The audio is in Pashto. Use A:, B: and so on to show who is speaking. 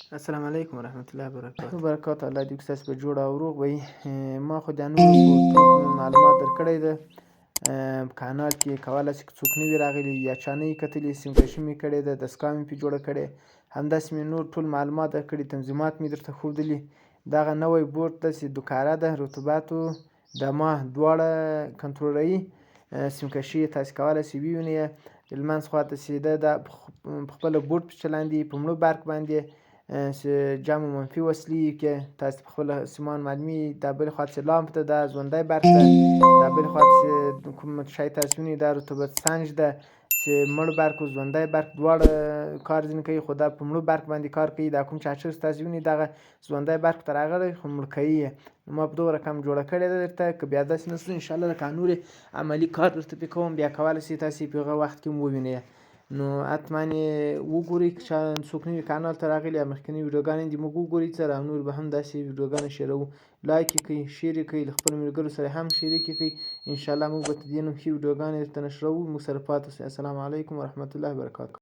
A: السلام علیکم ورحمت الله وبرکاته.
B: وبرکاته. الله دې وکړي ستاسو په جوړ او روغ وي. ما خو د نورو ټول معلومات درکړی ده. په کانال کې کولی شي که څوک نوي راغلي یا چا نه یې کتلي، سیم کشي مې کړې ده، دستګاه مې پرې جوړه کړې، همداسې مې نور ټول معلومات درکړي، تنظیمات مې درته ښودلي. دغه نوی بورډ داسې دوکاره ده، رطوباتو دمه دواړه کنټرولوي. سیم کشي یې تاسې کولی شئ ووینئ. لمنځ خواته سیده ده، په خپله بورډ پې چلاندې په مړه برق باندې جمع و منفي وصلې کې تاسې په خپله سیمان معلومېږي. دا بلې خوا چې لامپ ده دا ژوندی برق ده، دا بلې خوا چې کوم شی تاسې وینئ دا رطوبت سنج ده چې مړ برق او ژوندی برق دواړه کار ځینې کوي، خو دا په مړه برق باندې کار کوي. دا کوم چارجر تاسې وینئ دغه ژوندی برق ته راغلی خو مړ کوي یې. ما په دغه رقم جوړه کړې ده درته، که بیا داسې نه شو انشاءالله لکه نورې عملي کار درته پرې کوم، بیا کولی شئ تاسې په هغه وخت کې هم ووینئ. نو حتما یې وګورئ، که څوک نوي کانال ته راغلي یا مخکینۍ ویډیوګانې دې موږ وګورئ څه او نور به هم داسې ویډیوګانې شیروو. لایک یې کړئ، شیر یې کړئ، له خپلو ملګرو سره هم شریک یې کړئ. انشاءالله موږ به تر دې نوم ښې ویډیوګانې درته نشروو. موږ سره پاتې اوسئ. السلام علیکم ورحمت الله وبرکاته.